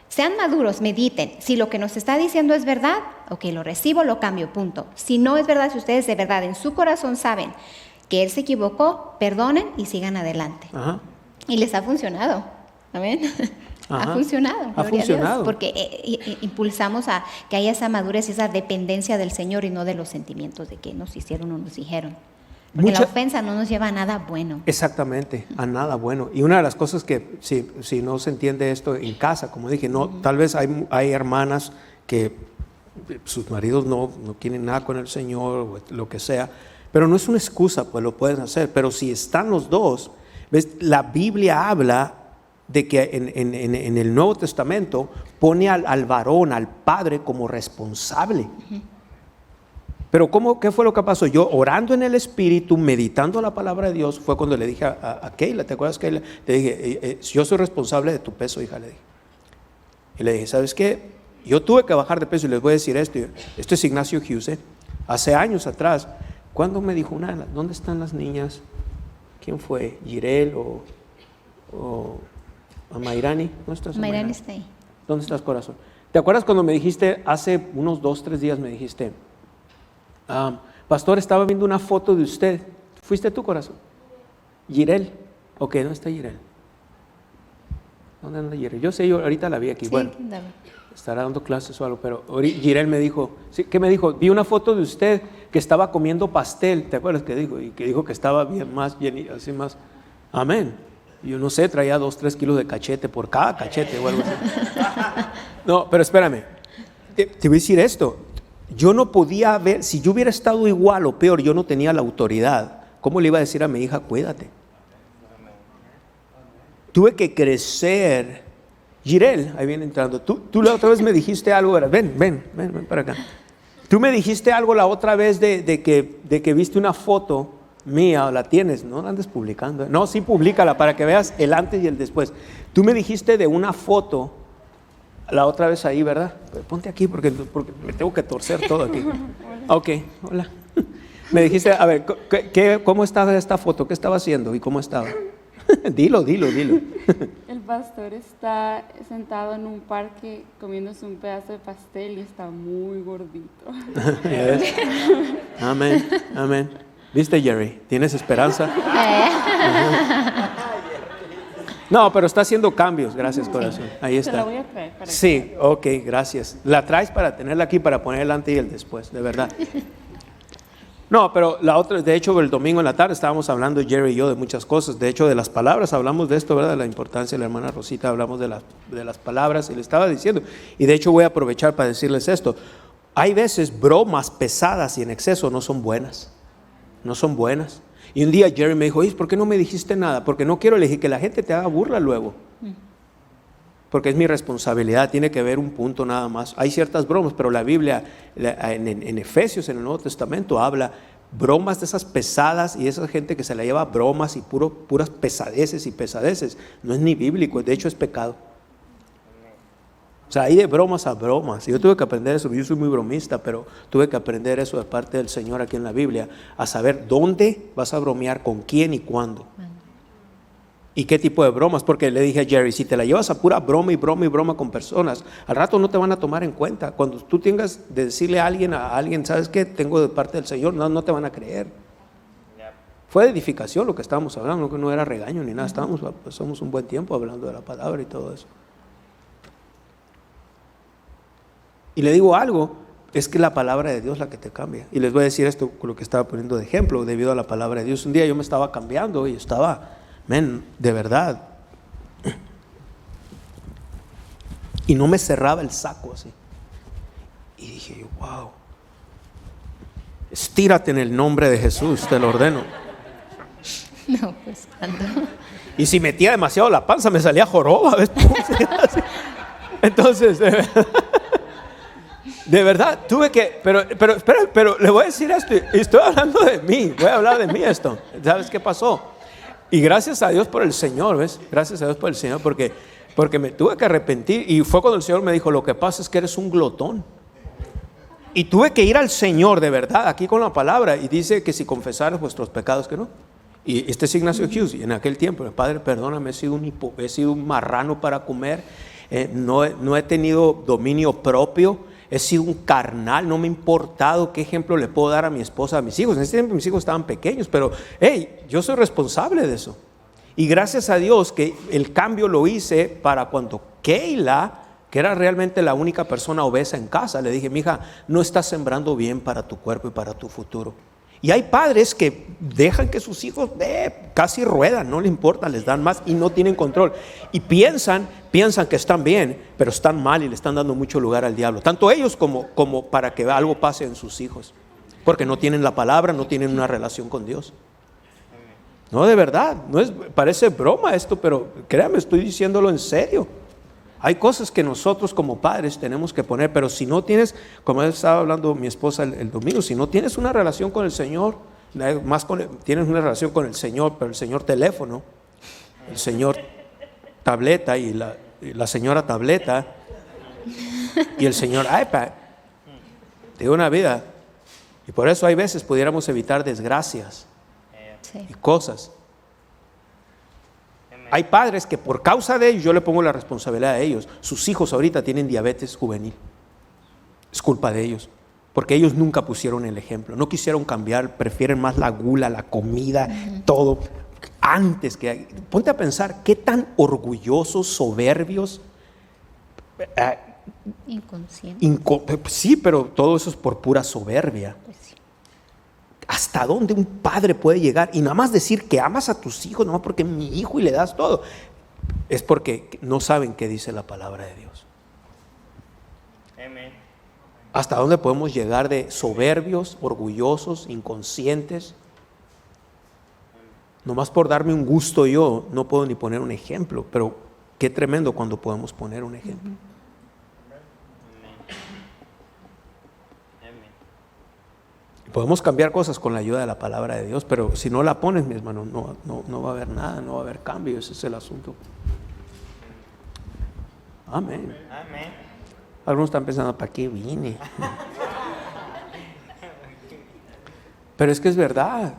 [SPEAKER 4] sean maduros, mediten. Si lo que nos está diciendo es verdad, ok, lo recibo, lo cambio, punto. Si no es verdad, si ustedes de verdad en su corazón saben que él se equivocó, perdonen y sigan adelante.
[SPEAKER 3] Ajá.
[SPEAKER 4] Y les ha funcionado. Amén.
[SPEAKER 3] Ajá.
[SPEAKER 4] Ha funcionado.
[SPEAKER 3] Ha funcionado.
[SPEAKER 4] Dios, porque impulsamos a que haya esa madurez y esa dependencia del Señor y no de los sentimientos de que nos hicieron o nos dijeron. Porque la ofensa no nos lleva a nada bueno.
[SPEAKER 3] Exactamente, a nada bueno. Y una de las cosas que si no se entiende esto en casa, como dije, no, tal vez hay hermanas que sus maridos no quieren nada con el Señor o lo que sea, pero no es una excusa, pues lo pueden hacer. Pero si están los dos, ¿ves? La Biblia habla de que en el Nuevo Testamento pone al varón, al padre como responsable. Pero ¿qué fue lo que pasó? Yo orando en el Espíritu, meditando la palabra de Dios, fue cuando le dije a Keila, ¿te acuerdas, Keila? Le dije, yo soy responsable de tu peso, hija, le dije. Y le dije, ¿sabes qué? Yo tuve que bajar de peso y les voy a decir esto. Esto es Ignacio Hughes, hace años atrás. ¿Cuándo me dijo dónde están las niñas? ¿Quién fue? ¿Girel o a Mayrani? ¿Dónde estás?
[SPEAKER 4] Mayrani está ahí.
[SPEAKER 3] ¿Dónde estás, corazón? ¿Te acuerdas cuando me dijiste, hace unos 2-3 días me dijiste, pastor, estaba viendo una foto de usted? ¿Fuiste tú, corazón? Girel. Ok, ¿dónde está Girel? ¿Dónde anda Girel? Yo sé, yo ahorita la vi aquí.
[SPEAKER 4] Sí,
[SPEAKER 3] bueno, estará dando clases o algo, pero Girel me dijo, ¿sí? ¿Qué me dijo? Vi una foto de usted que estaba comiendo pastel, ¿te acuerdas que dijo? Y que dijo que estaba bien más llenito, así más. Amén. Yo no sé, traía 2-3 kilos de cachete por cada cachete o algo así. No, pero espérame, te voy a decir esto. Yo no podía ver, si yo hubiera estado igual o peor, yo no tenía la autoridad. ¿Cómo le iba a decir a mi hija, cuídate? Tuve que crecer. Girel, ahí viene entrando. Tú la otra vez me dijiste algo, ven para acá. Tú me dijiste algo la otra vez de que viste una foto mía, la tienes, no la andes publicando. No, sí, públicala para que veas el antes y el después. Tú me dijiste de una foto la otra vez ahí, ¿verdad? Ponte aquí porque me tengo que torcer todo aquí. Ok, hola. Me dijiste, a ver, ¿cómo estaba esta foto? ¿Qué estaba haciendo y cómo estaba? Dilo.
[SPEAKER 5] El pastor está sentado en un parque comiéndose un pedazo de pastel y está muy gordito.
[SPEAKER 3] Yes. Amén. ¿Viste, Jerry? ¿Tienes esperanza? No, pero está haciendo cambios, gracias, corazón. Ahí está.
[SPEAKER 5] Se la voy a traer para
[SPEAKER 3] sí, ok, gracias. La traes para tenerla aquí, para poner el antes y el después, de verdad. No, pero la otra, de hecho, el domingo en la tarde estábamos hablando, Jerry y yo, de muchas cosas. De hecho, de las palabras, hablamos de esto, ¿verdad? De la importancia de la hermana Rosita, hablamos de las palabras y le estaba diciendo. Y de hecho voy a aprovechar para decirles esto. Hay veces bromas pesadas y en exceso no son buenas. No son buenas. Y un día Jerry me dijo, ¿por qué no me dijiste nada? Porque no quiero elegir que la gente te haga burla luego. Porque es mi responsabilidad, tiene que haber un punto nada más. Hay ciertas bromas, pero la Biblia, en Efesios, en el Nuevo Testamento, habla bromas de esas pesadas y esa gente que se la lleva bromas y puras pesadeces. No es ni bíblico, de hecho es pecado. O sea, hay de bromas a bromas. Yo tuve que aprender eso, yo soy muy bromista, pero tuve que aprender eso de parte del Señor aquí en la Biblia, a saber dónde vas a bromear, con quién y cuándo. ¿Y qué tipo de bromas? Porque le dije a Jerry, si te la llevas a pura broma y broma con personas, al rato no te van a tomar en cuenta. Cuando tú tengas de decirle a alguien, ¿sabes qué? Tengo de parte del Señor, no te van a creer. Fue de edificación lo que estábamos hablando, que no era regaño ni nada, pasamos un buen tiempo hablando de la palabra y todo eso. Y le digo algo, es que la palabra de Dios es la que te cambia. Y les voy a decir esto con lo que estaba poniendo de ejemplo, debido a la palabra de Dios. Un día yo me estaba cambiando y estaba, de verdad. Y no me cerraba el saco así. Y dije yo, wow. Estírate en el nombre de Jesús, te lo ordeno.
[SPEAKER 4] No, pues tanto.
[SPEAKER 3] Y si metía demasiado la panza me salía joroba, ¿ves? Entonces, de verdad, tuve que, pero espera, pero le voy a decir esto, y estoy hablando de mí, voy a hablar de mí esto. ¿Sabes qué pasó? Y gracias a Dios por el Señor, ¿ves? Gracias a Dios por el Señor, porque me tuve que arrepentir. Y fue cuando el Señor me dijo, lo que pasa es que eres un glotón. Y tuve que ir al Señor, de verdad, aquí con la palabra. Y dice que si confesaras vuestros pecados, que no. Y este es Ignacio Hughes, y en aquel tiempo, Padre, perdóname, he sido un marrano para comer, no he tenido dominio propio. He sido un carnal, no me ha importado qué ejemplo le puedo dar a mi esposa, a mis hijos. En ese tiempo mis hijos estaban pequeños, pero yo soy responsable de eso. Y gracias a Dios que el cambio lo hice para cuando Keila, que era realmente la única persona obesa en casa, le dije, mija, no estás sembrando bien para tu cuerpo y para tu futuro. Y hay padres que dejan que sus hijos casi ruedan, no les importa, les dan más y no tienen control. Y piensan que están bien, pero están mal y le están dando mucho lugar al diablo. Tanto ellos como para que algo pase en sus hijos. Porque no tienen la palabra, no tienen una relación con Dios. No, de verdad, parece broma esto, pero créame, estoy diciéndolo en serio. Hay cosas que nosotros como padres tenemos que poner, pero si no tienes, como estaba hablando mi esposa el domingo, si no tienes una relación con el Señor, tienes una relación con el Señor, pero el Señor teléfono, el Señor tableta y la señora tableta y el Señor iPad, de una vida. Y por eso hay veces pudiéramos evitar desgracias y cosas. Hay padres que por causa de ellos, yo le pongo la responsabilidad a ellos. Sus hijos ahorita tienen diabetes juvenil. Es culpa de ellos. Porque ellos nunca pusieron el ejemplo. No quisieron cambiar, prefieren más la gula, la comida, todo. Antes que... Ponte a pensar, qué tan orgullosos, soberbios...
[SPEAKER 4] Inconsciente.
[SPEAKER 3] Sí, pero todo eso es por pura soberbia.
[SPEAKER 4] Pues sí.
[SPEAKER 3] ¿Hasta dónde un padre puede llegar? Y nada más decir que amas a tus hijos, nada más porque es mi hijo y le das todo. Es porque no saben qué dice la palabra de Dios.
[SPEAKER 6] Amén.
[SPEAKER 3] ¿Hasta dónde podemos llegar de soberbios, orgullosos, inconscientes? Nomás por darme un gusto yo, no puedo ni poner un ejemplo, pero qué tremendo cuando podemos poner un ejemplo. Podemos cambiar cosas con la ayuda de la palabra de Dios, pero si no la pones, mi hermano, no va a haber nada, no va a haber cambio. Ese es el asunto. Amén.
[SPEAKER 6] Amén.
[SPEAKER 3] Algunos están pensando, ¿para qué vine? Pero es que es verdad.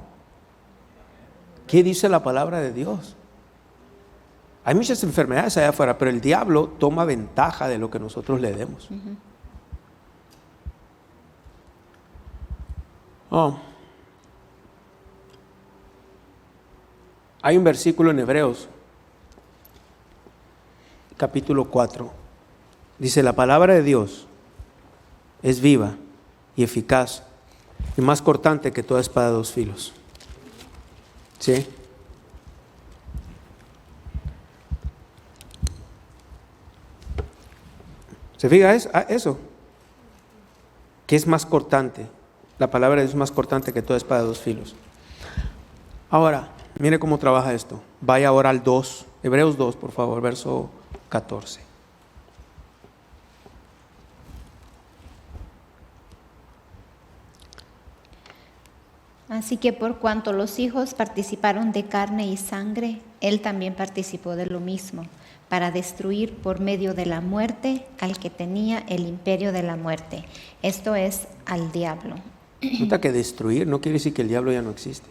[SPEAKER 3] ¿Qué dice la palabra de Dios? Hay muchas enfermedades allá afuera, pero el diablo toma ventaja de lo que nosotros le demos. Hay un versículo en Hebreos, capítulo 4. Dice, la palabra de Dios es viva y eficaz y más cortante que toda espada de dos filos. ¿Sí? ¿Se fija eso? ¿Qué es más cortante? La palabra de Dios es más cortante que toda espada de dos filos. Ahora, mire cómo trabaja esto. Vaya ahora al 2, Hebreos 2, por favor, verso 14.
[SPEAKER 4] Así que por cuanto los hijos participaron de carne y sangre, él también participó de lo mismo, para destruir por medio de la muerte al que tenía el imperio de la muerte, esto es, al diablo.
[SPEAKER 3] Nota que destruir no quiere decir que el diablo ya no existe.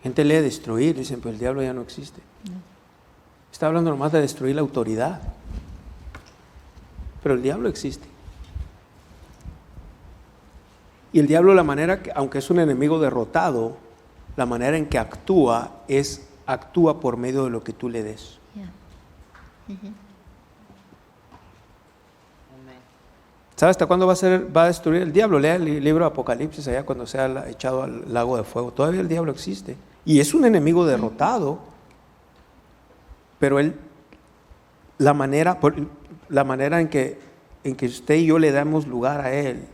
[SPEAKER 3] Gente lee destruir, dicen, pues el diablo ya no existe. Está hablando nomás de destruir la autoridad. Pero el diablo existe. Y el diablo, la manera que, aunque es un enemigo derrotado, la manera en que actúa por medio de lo que tú le des. ¿Sabes hasta cuándo va a destruir el diablo? Lea el libro de Apocalipsis allá cuando sea echado al lago de fuego. Todavía el diablo existe. Y es un enemigo derrotado. Pero la manera en que usted y yo le damos lugar a él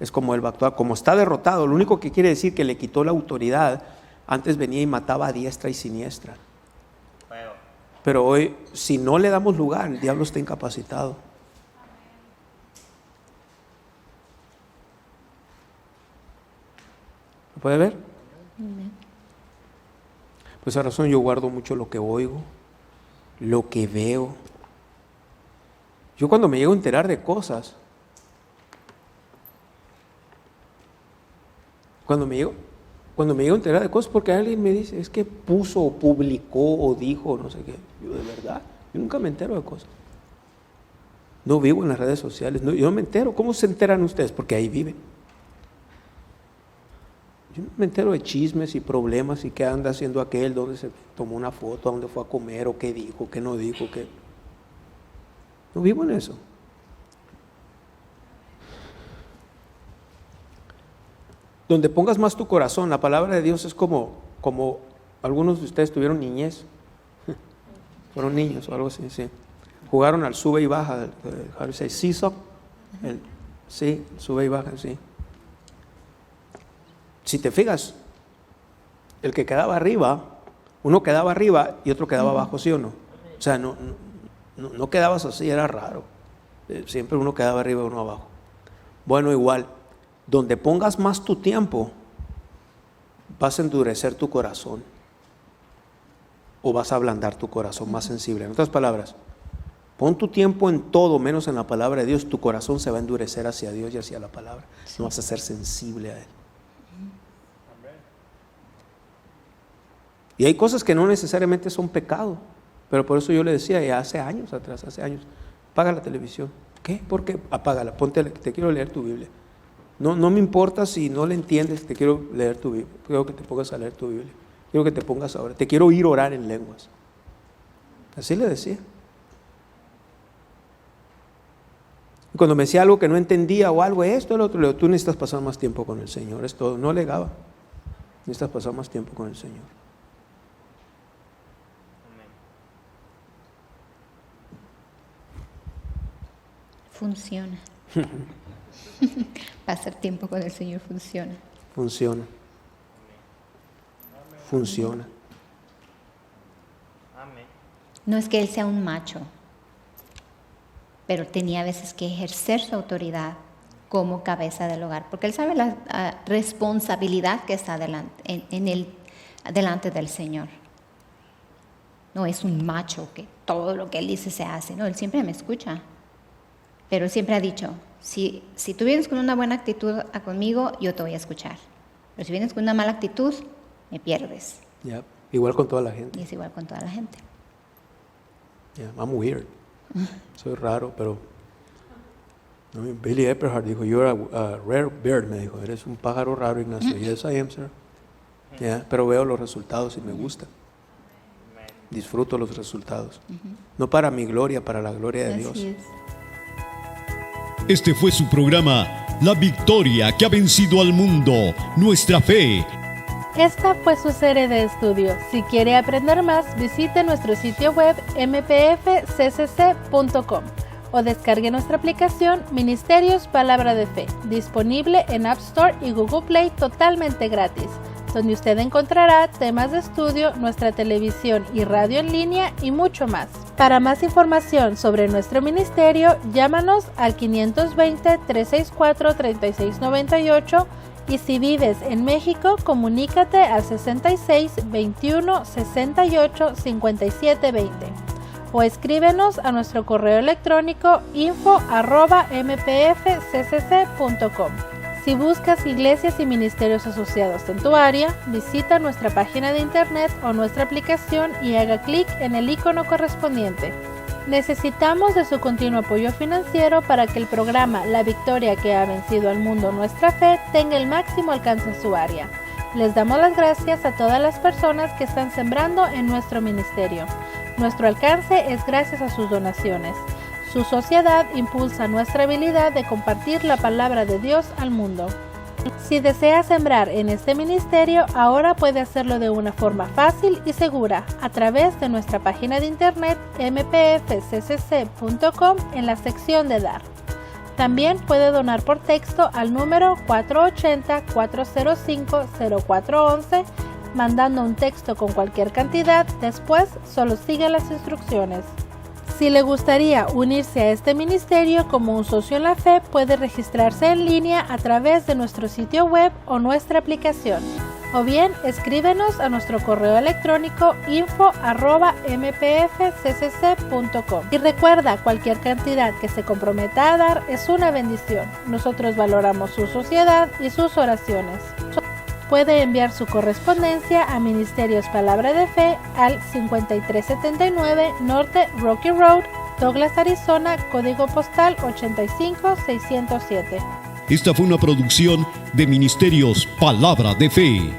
[SPEAKER 3] es como él va a actuar. Como está derrotado, lo único que quiere decir que le quitó la autoridad. Antes venía y mataba a diestra y siniestra. Pero hoy, si no le damos lugar, el diablo está incapacitado. ¿Lo puede ver? Por esa razón yo guardo mucho lo que oigo, lo que veo. Yo cuando me llego a enterar de cosas, cuando me llego a enterar de cosas porque alguien me dice, es que puso o publicó o dijo, no sé qué. Yo de verdad, yo nunca me entero de cosas. No vivo en las redes sociales, yo no me entero. ¿Cómo se enteran ustedes? Porque ahí viven. Yo me entero de chismes y problemas y qué anda haciendo aquel, dónde se tomó una foto, a dónde fue a comer, o qué dijo, qué no dijo, qué. No vivo en eso. donde pongas más tu corazón. La palabra de Dios es como algunos de ustedes tuvieron niñez. Fueron niños o algo así, sí. Jugaron al sube y baja, seesaw. Sí, sube y baja, sí. Si te fijas, el que quedaba arriba, uno quedaba arriba y otro quedaba abajo, ¿sí o no? O sea, no quedabas así, era raro. Siempre uno quedaba arriba y uno abajo. Bueno, igual, donde pongas más tu tiempo, vas a endurecer tu corazón o vas a ablandar tu corazón más sensible. En otras palabras, pon tu tiempo en todo menos en la palabra de Dios, tu corazón se va a endurecer hacia Dios y hacia la palabra. No vas a ser sensible a Él. Y hay cosas que no necesariamente son pecado, pero por eso yo le decía ya hace años atrás, apaga la televisión. ¿Qué? ¿Por qué? Apágala, te quiero leer tu Biblia. No me importa si no le entiendes, te quiero leer tu Biblia. Quiero que te pongas a leer tu Biblia. Quiero que te pongas a orar. Te quiero oír orar en lenguas. Así le decía. Y cuando me decía algo que no entendía o algo, esto, el otro, le digo, tú necesitas pasar más tiempo con el Señor. Es todo. No alegaba. Necesitas pasar más tiempo con el Señor.
[SPEAKER 4] Funciona. Pasar tiempo con el Señor funciona.
[SPEAKER 3] Funciona. Funciona.
[SPEAKER 4] No es que Él sea un macho, pero tenía a veces que ejercer su autoridad como cabeza del hogar, porque Él sabe la responsabilidad que está delante del Señor. No es un macho que todo lo que Él dice se hace. No, Él siempre me escucha. Pero Él siempre ha dicho, si tú vienes con una buena actitud conmigo, yo te voy a escuchar. Pero si vienes con una mala actitud, me pierdes.
[SPEAKER 3] Yeah. Igual con toda la gente.
[SPEAKER 4] Y es igual con toda la gente.
[SPEAKER 3] Yeah, I'm weird. Soy raro, pero Billy Epperhart dijo, you're a rare bird, me dijo, eres un pájaro raro, Ignacio. Yes, I am, sir. Yeah, pero veo los resultados y me gusta. Disfruto los resultados. No para mi gloria, para la gloria de Dios.
[SPEAKER 4] Así es.
[SPEAKER 6] Este fue su programa, La Victoria que ha vencido al mundo, nuestra fe.
[SPEAKER 2] Esta fue su serie de estudio. Si quiere aprender más, visite nuestro sitio web mpfccc.com o descargue nuestra aplicación Ministerios Palabra de Fe, disponible en App Store y Google Play totalmente gratis, donde usted encontrará temas de estudio, nuestra televisión y radio en línea y mucho más. Para más información sobre nuestro ministerio, llámanos al 520-364-3698 y si vives en México, comunícate al 66 21 68 57 20 o escríbenos a nuestro correo electrónico info@mpfccc.com. Si buscas iglesias y ministerios asociados en tu área, visita nuestra página de internet o nuestra aplicación y haga clic en el icono correspondiente. Necesitamos de su continuo apoyo financiero para que el programa La Victoria que ha vencido al mundo, nuestra fe, tenga el máximo alcance en su área. Les damos las gracias a todas las personas que están sembrando en nuestro ministerio. Nuestro alcance es gracias a sus donaciones. Su sociedad impulsa nuestra habilidad de compartir la palabra de Dios al mundo. Si desea sembrar en este ministerio, ahora puede hacerlo de una forma fácil y segura a través de nuestra página de internet mpfccc.com en la sección de Dar. También puede donar por texto al número 480-405-0411, mandando un texto con cualquier cantidad. Después, solo siga las instrucciones. Si le gustaría unirse a este ministerio como un socio en la fe, puede registrarse en línea a través de nuestro sitio web o nuestra aplicación. O bien, escríbenos a nuestro correo electrónico info@mpfccc.com. Y recuerda, cualquier cantidad que se comprometa a dar es una bendición. Nosotros valoramos su sociedad y sus oraciones. Puede enviar su correspondencia a Ministerios Palabra de Fe al 5379 Norte Rocky Road, Douglas, Arizona, código postal 85607.
[SPEAKER 6] Esta fue una producción de Ministerios Palabra de Fe.